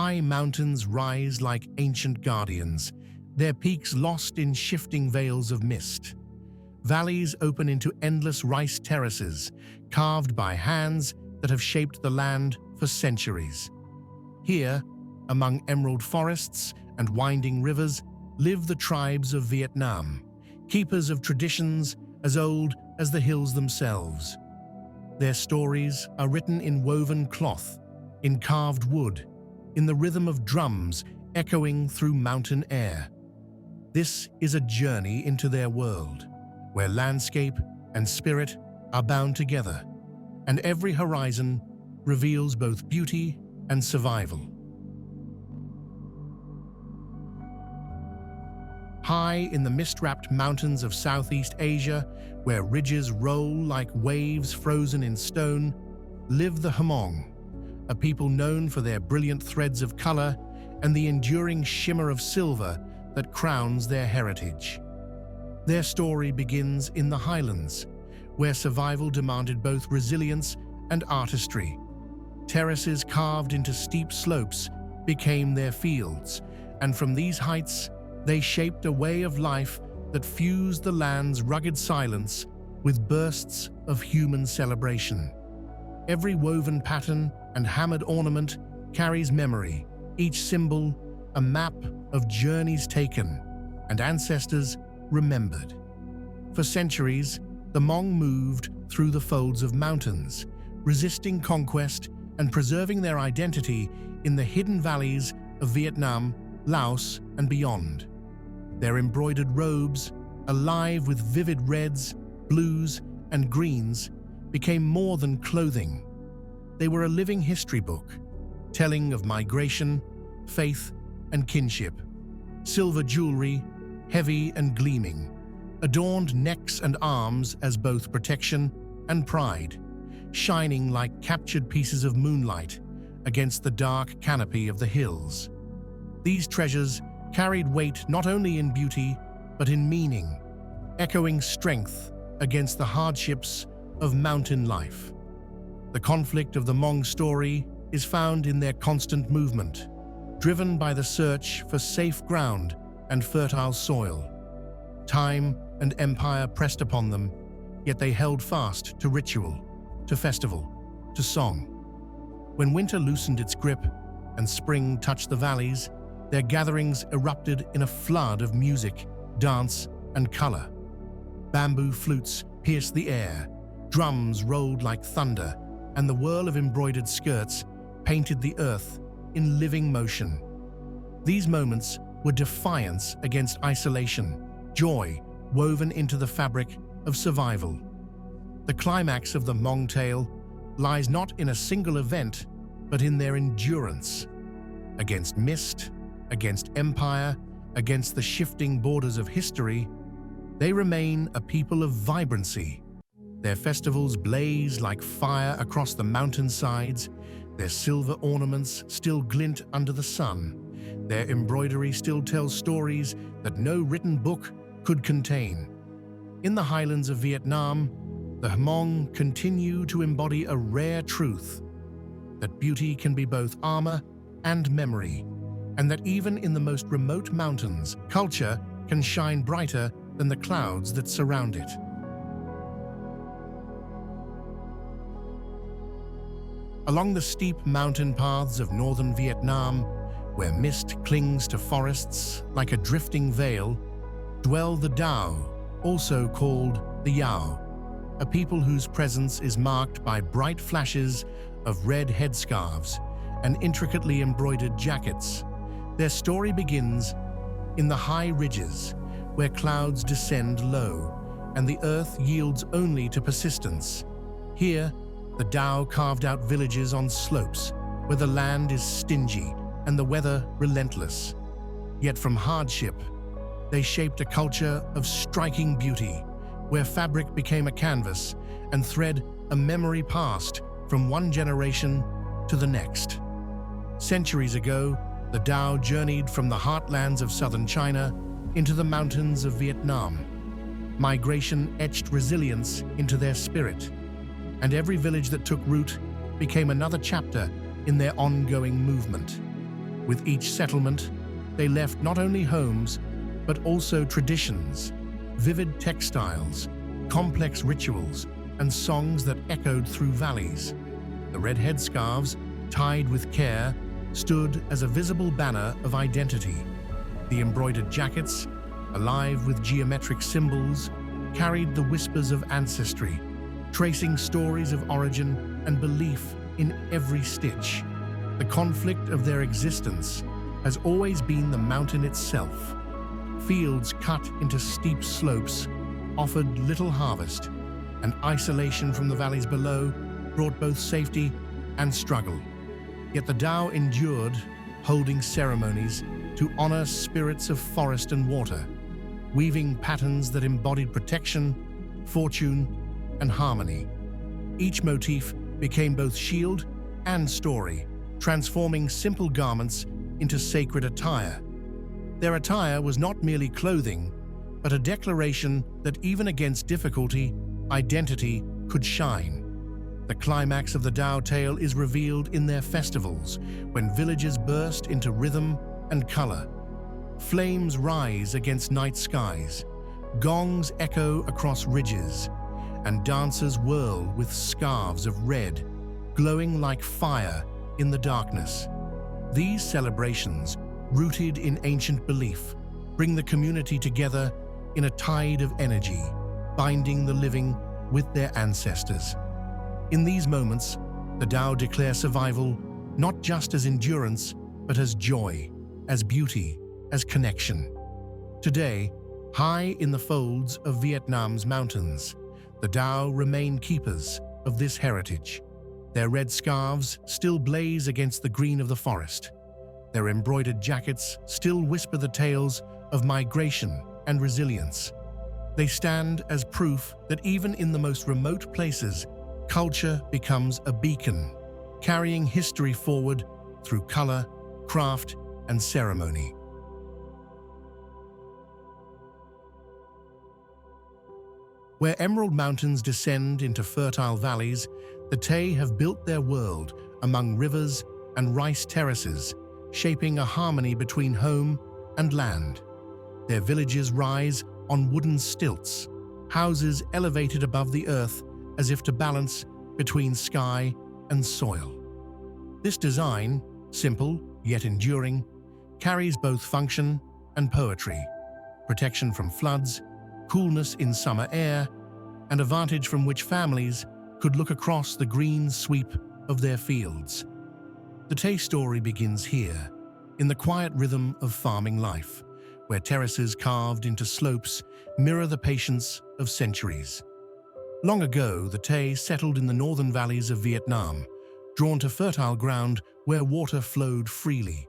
high mountains rise like ancient guardians, their peaks lost in shifting veils of mist. Valleys open into endless rice terraces, carved by hands that have shaped the land for centuries. Here, among emerald forests and winding rivers, live the tribes of Vietnam, keepers of traditions as old as the hills themselves. Their stories are written in woven cloth, in carved wood, in the rhythm of drums echoing through mountain air. This is a journey into their world, where landscape and spirit are bound together, and every horizon reveals both beauty and survival. High in the mist-wrapped mountains of Southeast Asia, where ridges roll like waves frozen in stone, live the Hmong, a people known for their brilliant threads of color and the enduring shimmer of silver that crowns their heritage. Their story begins in the highlands, where survival demanded both resilience and artistry. Terraces carved into steep slopes became their fields, and from these heights, they shaped a way of life that fused the land's rugged silence with bursts of human celebration. Every woven pattern and hammered ornament carries memory, each symbol a map of journeys taken and ancestors remembered. For centuries, the Hmong moved through the folds of mountains, resisting conquest and preserving their identity in the hidden valleys of Vietnam, Laos, and beyond. Their embroidered robes, alive with vivid reds, blues, and greens, became more than clothing. They were a living history book, telling of migration, faith, and kinship. Silver jewelry, heavy and gleaming, adorned necks and arms as both protection and pride, shining like captured pieces of moonlight against the dark canopy of the hills. These treasures carried weight not only in beauty, but in meaning, echoing strength against the hardships of mountain life. The conflict of the Hmong story is found in their constant movement, driven by the search for safe ground and fertile soil. Time and empire pressed upon them, yet they held fast to ritual, to festival, to song. When winter loosened its grip and spring touched the valleys, their gatherings erupted in a flood of music, dance, and color. Bamboo flutes pierced the air, drums rolled like thunder, and the whirl of embroidered skirts painted the earth in living motion. These moments were defiance against isolation, joy woven into the fabric of survival. The climax of the Hmong tale lies not in a single event, but in their endurance. Against mist, against empire, against the shifting borders of history, they remain a people of vibrancy. Their festivals blaze like fire across the mountainsides, their silver ornaments still glint under the sun, their embroidery still tells stories that no written book could contain. In the highlands of Vietnam, the Hmong continue to embody a rare truth, that beauty can be both armor and memory, and that even in the most remote mountains, culture can shine brighter than the clouds that surround it. Along the steep mountain paths of northern Vietnam, where mist clings to forests like a drifting veil, dwell the Dao, also called the Yao, a people whose presence is marked by bright flashes of red headscarves and intricately embroidered jackets. Their story begins in the high ridges, where clouds descend low and the earth yields only to persistence. Here, the Dao carved out villages on slopes, where the land is stingy and the weather relentless. Yet from hardship, they shaped a culture of striking beauty, where fabric became a canvas and thread a memory passed from one generation to the next. Centuries ago, the Dao journeyed from the heartlands of southern China into the mountains of Vietnam. Migration etched resilience into their spirit, and every village that took root became another chapter in their ongoing movement. With each settlement, they left not only homes, but also traditions, vivid textiles, complex rituals, and songs that echoed through valleys. The red headscarves, tied with care, stood as a visible banner of identity. The embroidered jackets, alive with geometric symbols, carried the whispers of ancestry, tracing stories of origin and belief in every stitch. The conflict of their existence has always been the mountain itself. Fields cut into steep slopes offered little harvest, and isolation from the valleys below brought both safety and struggle. Yet the Dao endured, holding ceremonies to honor spirits of forest and water, weaving patterns that embodied protection, fortune, and harmony. Each motif became both shield and story, transforming simple garments into sacred attire. Their attire was not merely clothing, but a declaration that even against difficulty, identity could shine. The climax of the Dao tale is revealed in their festivals, when villages burst into rhythm and color. Flames rise against night skies, gongs echo across ridges, and dancers whirl with scarves of red, glowing like fire in the darkness. These celebrations, rooted in ancient belief, bring the community together in a tide of energy, binding the living with their ancestors. In these moments, the Dao declare survival not just as endurance, but as joy, as beauty, as connection. Today, high in the folds of Vietnam's mountains, the Dao remain keepers of this heritage. Their red scarves still blaze against the green of the forest. Their embroidered jackets still whisper the tales of migration and resilience. They stand as proof that even in the most remote places, culture becomes a beacon, carrying history forward through color, craft, and ceremony. Where emerald mountains descend into fertile valleys, the Tay have built their world among rivers and rice terraces, shaping a harmony between home and land. Their villages rise on wooden stilts, houses elevated above the earth as if to balance between sky and soil. This design, simple yet enduring, carries both function and poetry, protection from floods, coolness in summer air, and a vantage from which families could look across the green sweep of their fields. The Tay story begins here, in the quiet rhythm of farming life, where terraces carved into slopes mirror the patience of centuries. Long ago, the Tay settled in the northern valleys of Vietnam, drawn to fertile ground where water flowed freely.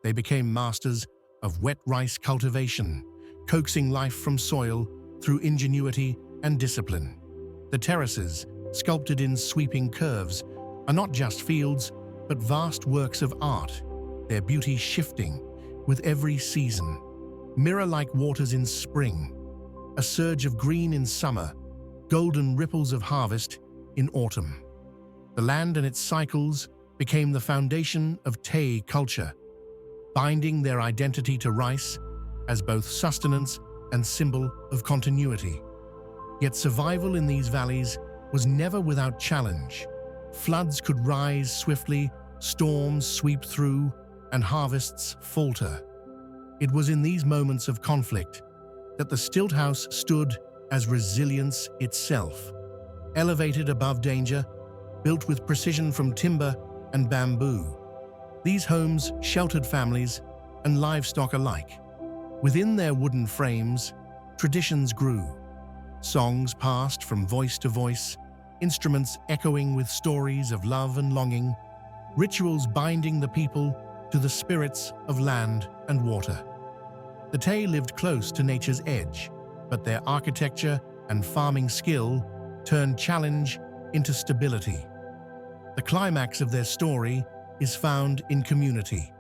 They became masters of wet rice cultivation, coaxing life from soil through ingenuity and discipline. The terraces, sculpted in sweeping curves, are not just fields, but vast works of art, their beauty shifting with every season. Mirror like waters in spring, a surge of green in summer, golden ripples of harvest in autumn. The land and its cycles became the foundation of Tay culture, binding their identity to rice as both sustenance and symbol of continuity. Yet survival in these valleys was never without challenge. Floods could rise swiftly, storms sweep through, and harvests falter. It was in these moments of conflict that the stilt house stood as resilience itself. Elevated above danger, built with precision from timber and bamboo, these homes sheltered families and livestock alike. Within their wooden frames, traditions grew. Songs passed from voice to voice, instruments echoing with stories of love and longing, rituals binding the people to the spirits of land and water. The Tay lived close to nature's edge, but their architecture and farming skill turned challenge into stability. The climax of their story is found in community,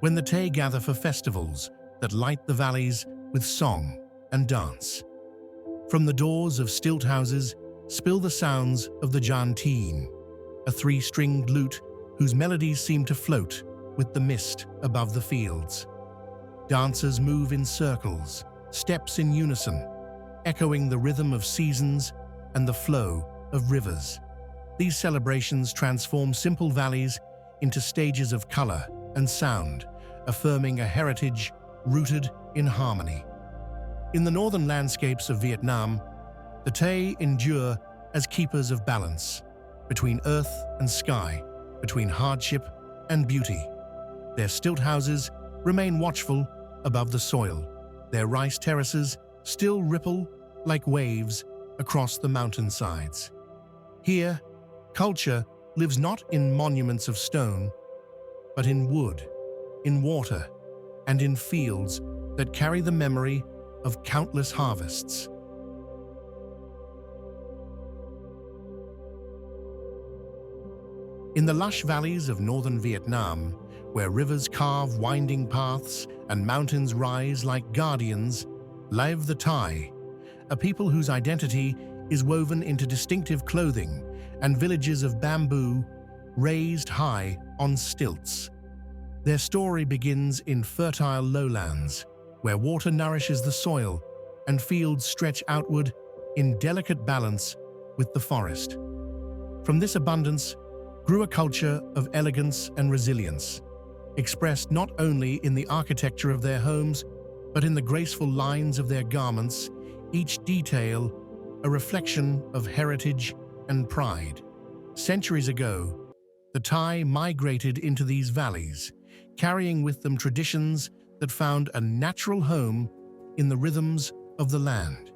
when the Tay gather for festivals that light the valleys with song and dance. From the doors of stilt houses spill the sounds of the janteen, a three-stringed lute whose melodies seem to float with the mist above the fields. Dancers move in circles, steps in unison, echoing the rhythm of seasons and the flow of rivers. These celebrations transform simple valleys into stages of color and sound, affirming a heritage rooted in harmony. In the northern landscapes of Vietnam, the Tay endure as keepers of balance between earth and sky, between hardship and beauty. Their stilt houses remain watchful above the soil. Their rice terraces still ripple like waves across the mountainsides. Here, culture lives not in monuments of stone, but in wood, in water, and in fields that carry the memory of countless harvests. In the lush valleys of northern Vietnam, where rivers carve winding paths and mountains rise like guardians, live the Thai, a people whose identity is woven into distinctive clothing and villages of bamboo raised high on stilts. Their story begins in fertile lowlands, where water nourishes the soil and fields stretch outward in delicate balance with the forest. From this abundance grew a culture of elegance and resilience, expressed not only in the architecture of their homes, but in the graceful lines of their garments, each detail a reflection of heritage and pride. Centuries ago, the Thai migrated into these valleys, carrying with them traditions that found a natural home in the rhythms of the land.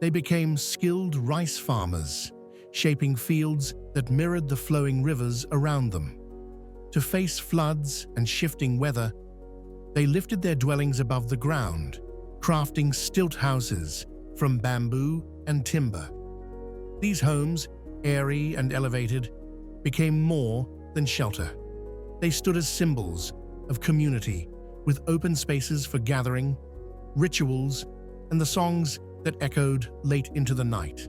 They became skilled rice farmers, shaping fields that mirrored the flowing rivers around them. To face floods and shifting weather, they lifted their dwellings above the ground, crafting stilt houses from bamboo and timber. These homes, airy and elevated, became more than shelter. They stood as symbols of community, with open spaces for gathering, rituals, and the songs that echoed late into the night.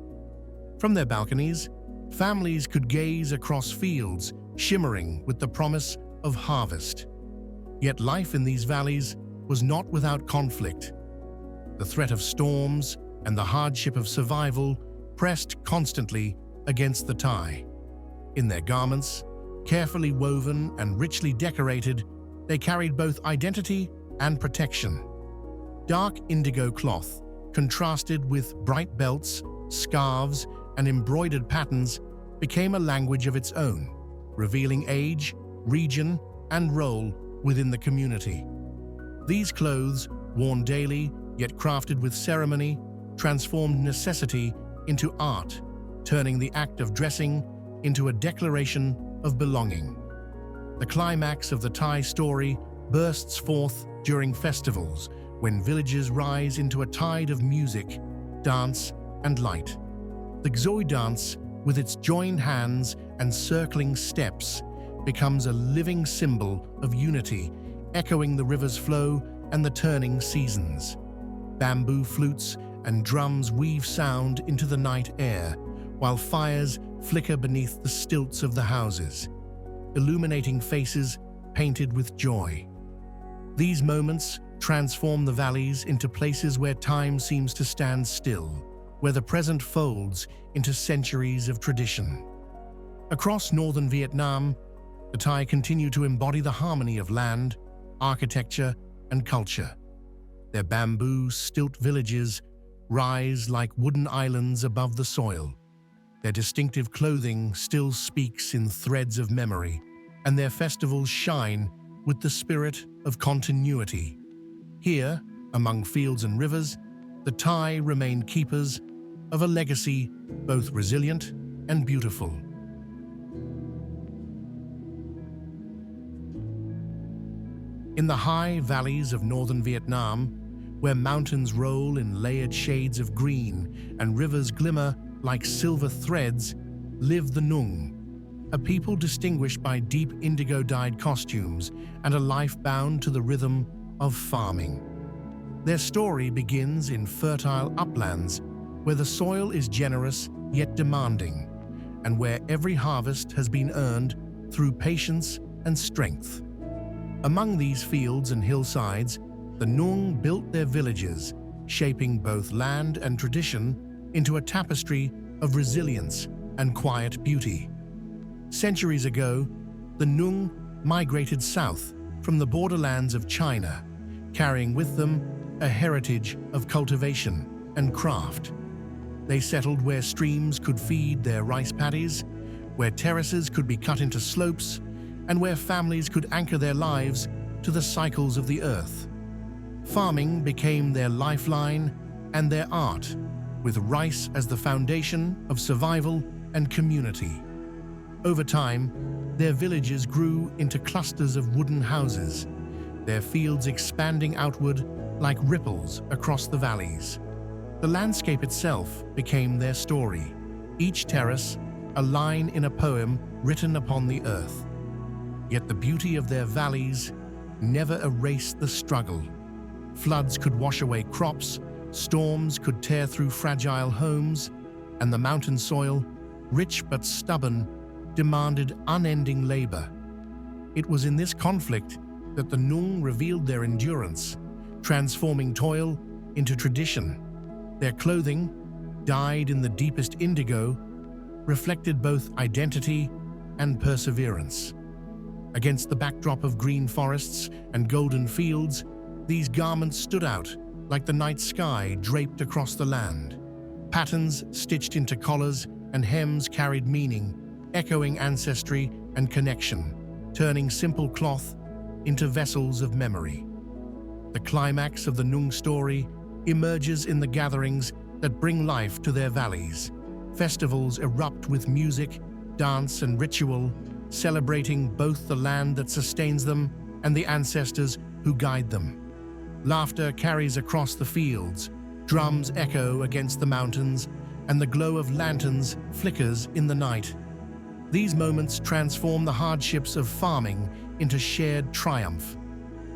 From their balconies, families could gaze across fields shimmering with the promise of harvest. Yet life in these valleys was not without conflict. The threat of storms and the hardship of survival pressed constantly against the Thai. In their garments, carefully woven and richly decorated, they carried both identity and protection. Dark indigo cloth, contrasted with bright belts, scarves, and embroidered patterns, became a language of its own, revealing age, region, and role within the community. These clothes, worn daily yet crafted with ceremony, transformed necessity into art, turning the act of dressing into a declaration of belonging. The climax of the Thai story bursts forth during festivals, when villages rise into a tide of music, dance, and light. The Giay dance, with its joined hands and circling steps, becomes a living symbol of unity, echoing the river's flow and the turning seasons. Bamboo flutes and drums weave sound into the night air, while fires flicker beneath the stilts of the houses, illuminating faces painted with joy. These moments transform the valleys into places where time seems to stand still, where the present folds into centuries of tradition. Across northern Vietnam, the Thai continue to embody the harmony of land, architecture, and culture. Their bamboo stilt villages rise like wooden islands above the soil. Their distinctive clothing still speaks in threads of memory, and their festivals shine with the spirit of continuity. Here, among fields and rivers, the Thai remain keepers of a legacy both resilient and beautiful. In the high valleys of northern Vietnam, where mountains roll in layered shades of green and rivers glimmer like silver threads, live the Nung, a people distinguished by deep indigo-dyed costumes and a life bound to the rhythm of farming. Their story begins in fertile uplands, where the soil is generous yet demanding, and where every harvest has been earned through patience and strength. Among these fields and hillsides, the Nung built their villages, shaping both land and tradition into a tapestry of resilience and quiet beauty. Centuries ago, the Nung migrated south from the borderlands of China, carrying with them a heritage of cultivation and craft. They settled where streams could feed their rice paddies, where terraces could be cut into slopes, and where families could anchor their lives to the cycles of the earth. Farming became their lifeline and their art, with rice as the foundation of survival and community. Over time, their villages grew into clusters of wooden houses, their fields expanding outward like ripples across the valleys. The landscape itself became their story, each terrace a line in a poem written upon the earth. Yet the beauty of their valleys never erased the struggle. Floods could wash away crops, storms could tear through fragile homes, and the mountain soil, rich but stubborn, demanded unending labor. It was in this conflict that the Nung revealed their endurance, transforming toil into tradition. Their clothing, dyed in the deepest indigo, reflected both identity and perseverance. Against the backdrop of green forests and golden fields, these garments stood out like the night sky draped across the land. Patterns stitched into collars and hems carried meaning, echoing ancestry and connection, turning simple cloth into vessels of memory. The climax of the Nung story emerges in the gatherings that bring life to their valleys. Festivals erupt with music, dance, and ritual, celebrating both the land that sustains them and the ancestors who guide them. Laughter carries across the fields, drums echo against the mountains, and the glow of lanterns flickers in the night. These moments transform the hardships of farming into shared triumph,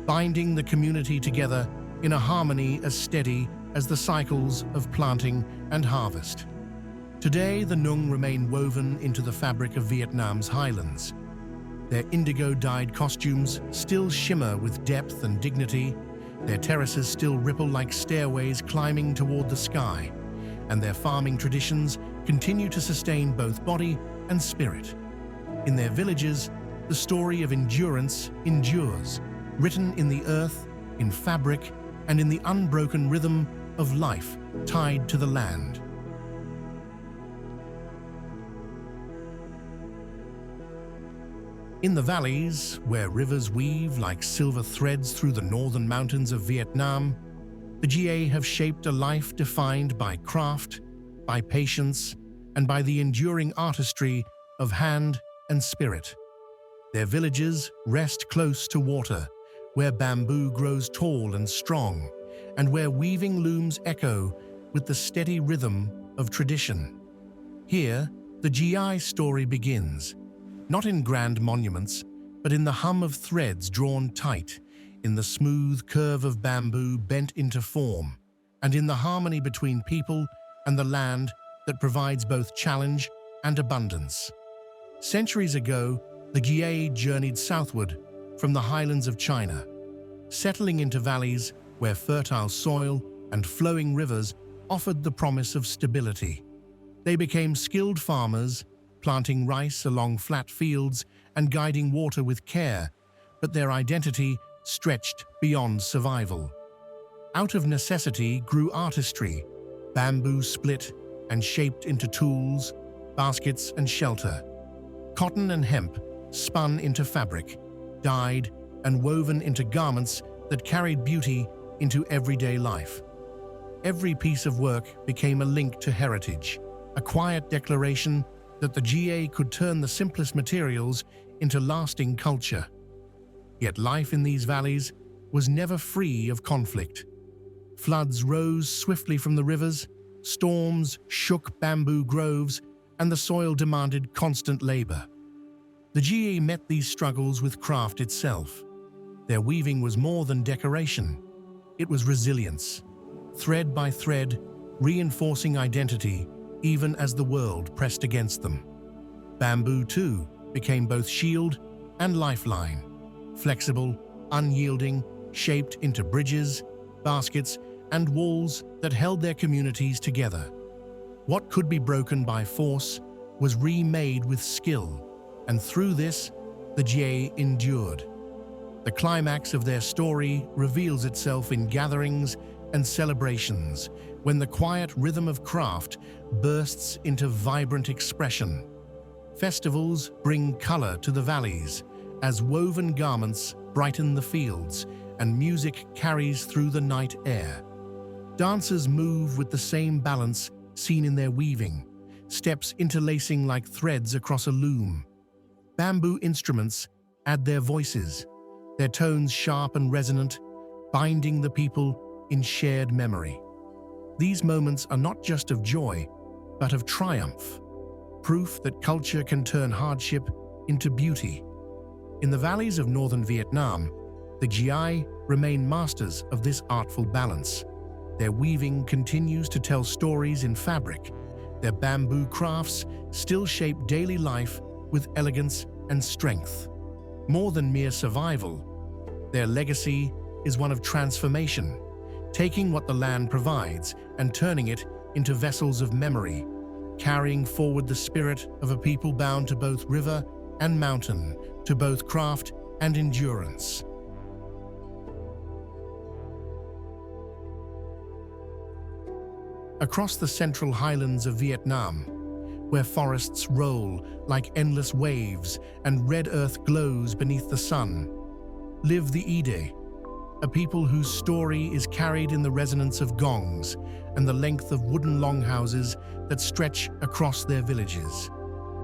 binding the community together in a harmony as steady as the cycles of planting and harvest. Today, the Nung remain woven into the fabric of Vietnam's highlands. Their indigo-dyed costumes still shimmer with depth and dignity, their terraces still ripple like stairways climbing toward the sky, and their farming traditions continue to sustain both body and spirit. In their villages, the story of endurance endures, written in the earth, in fabric, and in the unbroken rhythm of life tied to the land. In the valleys, where rivers weave like silver threads through the northern mountains of Vietnam, the Giay have shaped a life defined by craft, by patience, and by the enduring artistry of hand and spirit. Their villages rest close to water, where bamboo grows tall and strong, and where weaving looms echo with the steady rhythm of tradition. Here, the Giay story begins, not in grand monuments, but in the hum of threads drawn tight, in the smooth curve of bamboo bent into form, and in the harmony between people and the land that provides both challenge and abundance. Centuries ago, the Giay journeyed southward from the highlands of China, settling into valleys where fertile soil and flowing rivers offered the promise of stability. They became skilled farmers, planting rice along flat fields and guiding water with care, but their identity stretched beyond survival. Out of necessity grew artistry, bamboo split and shaped into tools, baskets, and shelter. Cotton and hemp spun into fabric, dyed and woven into garments that carried beauty into everyday life. Every piece of work became a link to heritage, a quiet declaration that the Giay could turn the simplest materials into lasting culture. Yet life in these valleys was never free of conflict. Floods rose swiftly from the rivers, storms shook bamboo groves, and the soil demanded constant labor. The Giay met these struggles with craft itself. Their weaving was more than decoration. It was resilience, thread by thread, reinforcing identity even as the world pressed against them. Bamboo, too, became both shield and lifeline, flexible unyielding, shaped into bridges, baskets, and walls that held their communities together. What could be broken by force was remade with skill, and through this, the Giay endured. The climax of their story reveals itself in gatherings and celebrations, when the quiet rhythm of craft bursts into vibrant expression. Festivals bring color to the valleys, as woven garments brighten the fields and music carries through the night air. Dancers move with the same balance seen in their weaving, steps interlacing like threads across a loom. Bamboo instruments add their voices, their tones sharp and resonant, binding the people in shared memory. These moments are not just of joy, but of triumph, proof that culture can turn hardship into beauty. In the valleys of northern Vietnam, the Giay remain masters of this artful balance. Their weaving continues to tell stories in fabric. Their bamboo crafts still shape daily life with elegance and strength. More than mere survival, their legacy is one of transformation, taking what the land provides and turning it into vessels of memory, carrying forward the spirit of a people bound to both river and mountain, to both craft and endurance. Across the central highlands of Vietnam, where forests roll like endless waves and red earth glows beneath the sun, live the Giay, a people whose story is carried in the resonance of gongs and the length of wooden longhouses that stretch across their villages.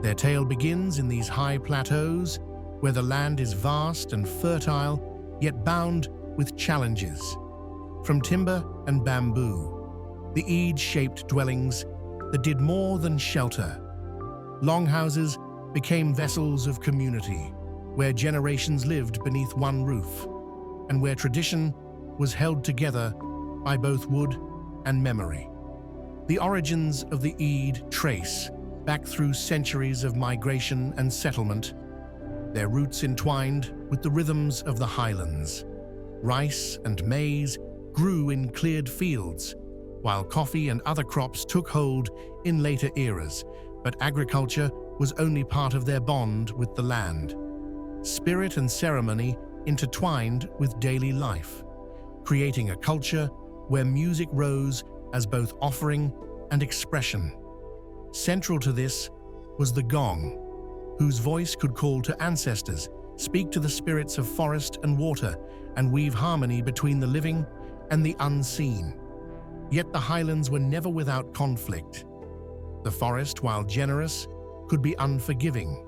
Their tale begins in these high plateaus, where the land is vast and fertile, yet bound with challenges. From timber and bamboo, the Giay-shaped dwellings that did more than shelter. Longhouses became vessels of community, where generations lived beneath one roof, and where tradition was held together by both wood and memory. The origins of the Giay trace back through centuries of migration and settlement, their roots entwined with the rhythms of the highlands. Rice and maize grew in cleared fields, while coffee and other crops took hold in later eras, but agriculture was only part of their bond with the land. Spirit and ceremony intertwined with daily life, creating a culture where music rose as both offering and expression. Central to this was the gong, whose voice could call to ancestors, speak to the spirits of forest and water, and weave harmony between the living and the unseen. Yet the highlands were never without conflict. The forest, while generous, could be unforgiving.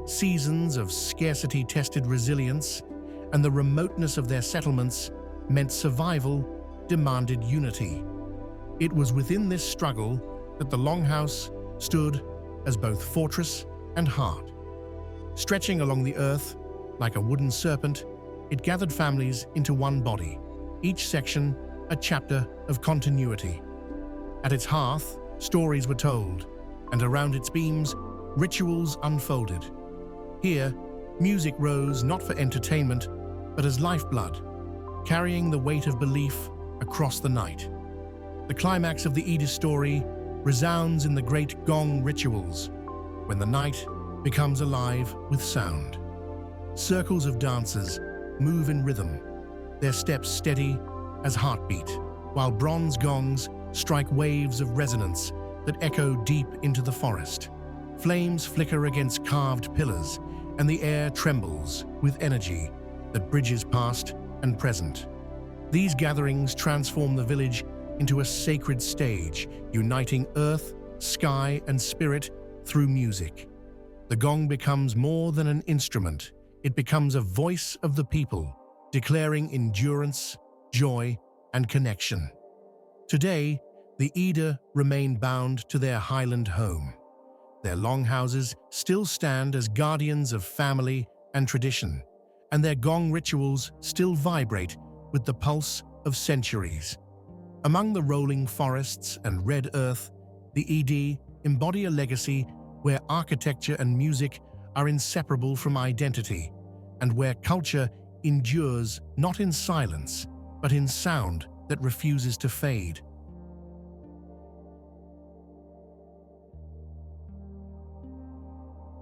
Seasons of scarcity tested resilience, and the remoteness of their settlements meant survival demanded unity. It was within this struggle that the longhouse stood as both fortress and heart. Stretching along the earth like a wooden serpent, it gathered families into one body, each section a chapter of continuity. At its hearth, stories were told, and around its beams, rituals unfolded. Here, music rose not for entertainment, but as lifeblood, carrying the weight of belief across the night. The climax of the Giay story resounds in the great gong rituals, when the night becomes alive with sound. Circles of dancers move in rhythm, their steps steady as heartbeat, while bronze gongs strike waves of resonance that echo deep into the forest. Flames flicker against carved pillars, and the air trembles with energy that bridges past and present. These gatherings transform the village into a sacred stage, uniting earth, sky, and spirit through music. The gong becomes more than an instrument. It becomes a voice of the people, declaring endurance, joy, and connection. Today, the Giay remain bound to their highland home. Their longhouses still stand as guardians of family and tradition, and their gong rituals still vibrate with the pulse of centuries. Among the rolling forests and red earth, the Giay embody a legacy where architecture and music are inseparable from identity, and where culture endures not in silence, but in sound that refuses to fade.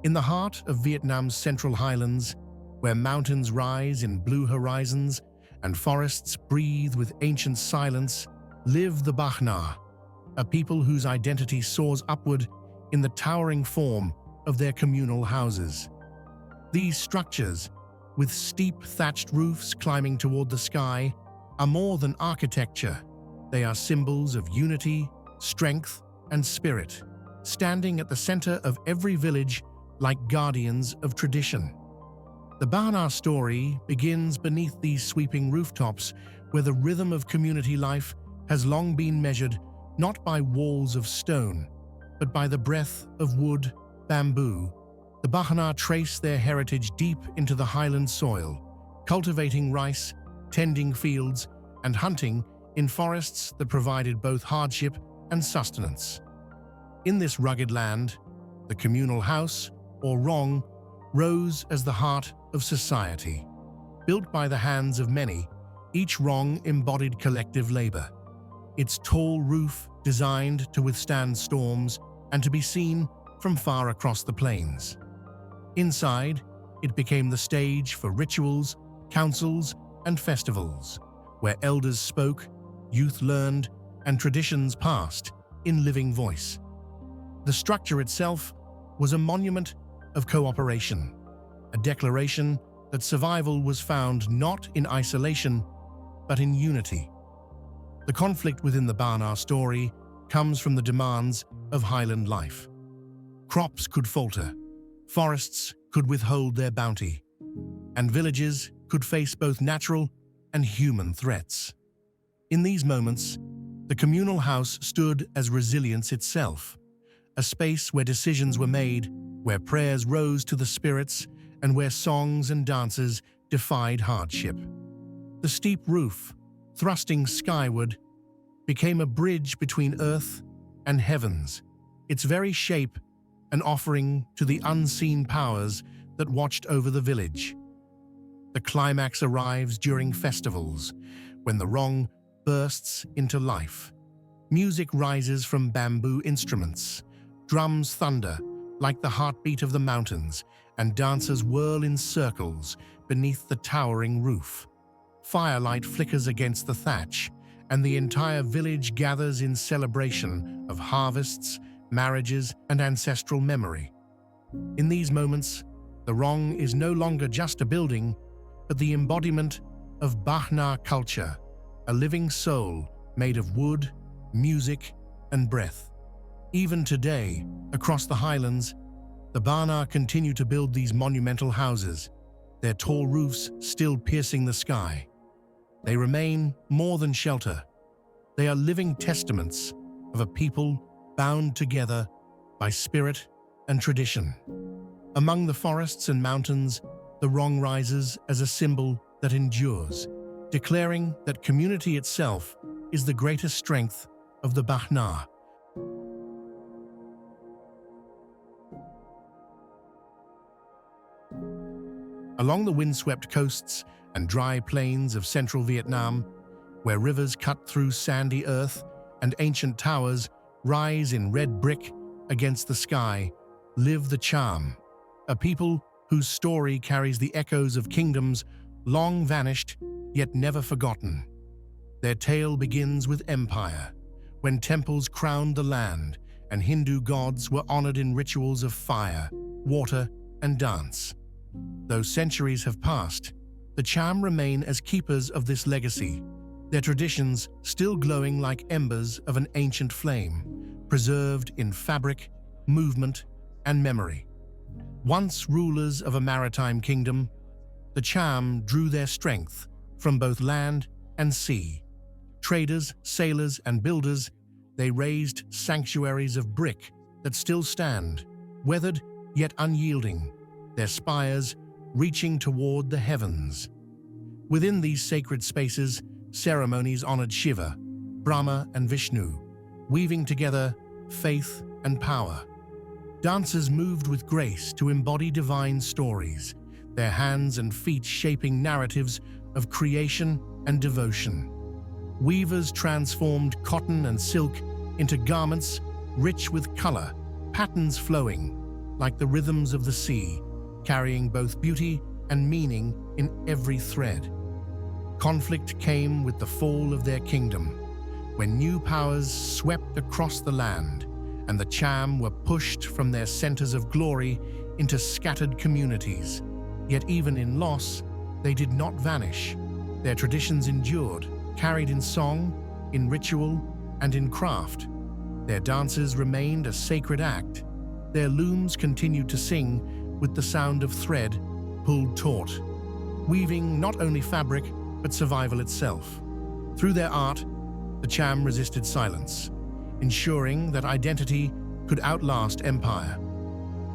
In the heart of Vietnam's central highlands, where mountains rise in blue horizons and forests breathe with ancient silence, live the Bahnar, a people whose identity soars upward in the towering form of their communal houses. These structures, with steep thatched roofs climbing toward the sky, are more than architecture. They are symbols of unity, strength, and spirit, standing at the center of every village like guardians of tradition. The Bahnar story begins beneath these sweeping rooftops, where the rhythm of community life has long been measured not by walls of stone, but by the breath of wood, bamboo. The Bahnar trace their heritage deep into the highland soil, cultivating rice, tending fields, and hunting in forests that provided both hardship and sustenance. In this rugged land, the communal house, or rong, rose as the heart of society. Built by the hands of many, each rong embodied collective labor. Its tall roof designed to withstand storms and to be seen from far across the plains. Inside, it became the stage for rituals, councils, and festivals, where elders spoke, youth learned, and traditions passed in living voice. The structure itself was a monument of cooperation, a declaration that survival was found not in isolation, but in unity. The conflict within the Bahnar story comes from the demands of highland life. Crops could falter, forests could withhold their bounty, and villages could face both natural and human threats. In these moments, the communal house stood as resilience itself, a space where decisions were made, where prayers rose to the spirits, and where songs and dances defied hardship. The steep roof, thrusting skyward, became a bridge between earth and heavens, its very shape an offering to the unseen powers that watched over the village. The climax arrives during festivals, when the rong bursts into life. Music rises from bamboo instruments, drums thunder like the heartbeat of the mountains, and dancers whirl in circles beneath the towering roof. Firelight flickers against the thatch, and the entire village gathers in celebration of harvests, marriages, and ancestral memory. In these moments, the rong is no longer just a building, but the embodiment of Bahnar culture, a living soul made of wood, music, and breath. Even today, across the highlands, the Bahnar continue to build these monumental houses, their tall roofs still piercing the sky. They remain more than shelter. They are living testaments of a people bound together by spirit and tradition. Among the forests and mountains, the rong rises as a symbol that endures, declaring that community itself is the greatest strength of the Bahnar. Along the windswept coasts and dry plains of central Vietnam, where rivers cut through sandy earth and ancient towers rise in red brick against the sky, live the Cham, a people whose story carries the echoes of kingdoms long vanished yet never forgotten. Their tale begins with empire, when temples crowned the land and Hindu gods were honored in rituals of fire, water, and dance. Though centuries have passed, the Cham remain as keepers of this legacy, their traditions still glowing like embers of an ancient flame, preserved in fabric, movement, and memory. Once rulers of a maritime kingdom, the Cham drew their strength from both land and sea. Traders, sailors, and builders, they raised sanctuaries of brick that still stand, weathered yet unyielding, their spires reaching toward the heavens. Within these sacred spaces, ceremonies honored Shiva, Brahma, and Vishnu, weaving together faith and power. Dancers moved with grace to embody divine stories, their hands and feet shaping narratives of creation and devotion. Weavers transformed cotton and silk into garments rich with color, patterns flowing, like the rhythms of the sea, carrying both beauty and meaning in every thread. Conflict came with the fall of their kingdom, when new powers swept across the land, and the Cham were pushed from their centers of glory into scattered communities. Yet even in loss, they did not vanish. Their traditions endured, carried in song, in ritual, and in craft. Their dances remained a sacred act. Their looms continued to sing with the sound of thread pulled taut, weaving not only fabric, but survival itself. Through their art, the Cham resisted silence, ensuring that identity could outlast empire.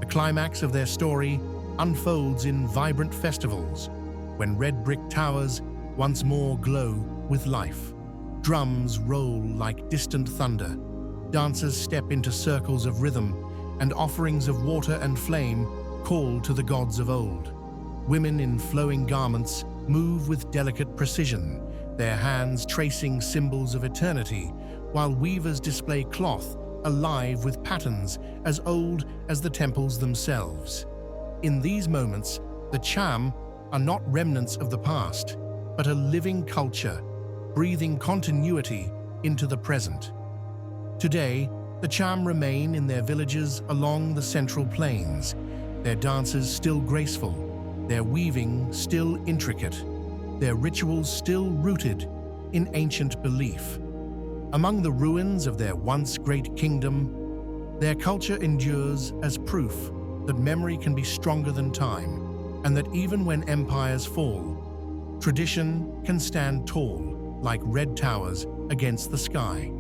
The climax of their story unfolds in vibrant festivals, when red brick towers once more glow with life. Drums roll like distant thunder, dancers step into circles of rhythm, and offerings of water and flame call to the gods of old. Women in flowing garments move with delicate precision, their hands tracing symbols of eternity, while weavers display cloth alive with patterns as old as the temples themselves. In these moments, the Cham are not remnants of the past, but a living culture, breathing continuity into the present. Today, the Cham remain in their villages along the Central Plains, their dances still graceful, their weaving still intricate, their rituals still rooted in ancient belief. Among the ruins of their once great kingdom, their culture endures as proof that memory can be stronger than time, and that even when empires fall, tradition can stand tall like red towers against the sky.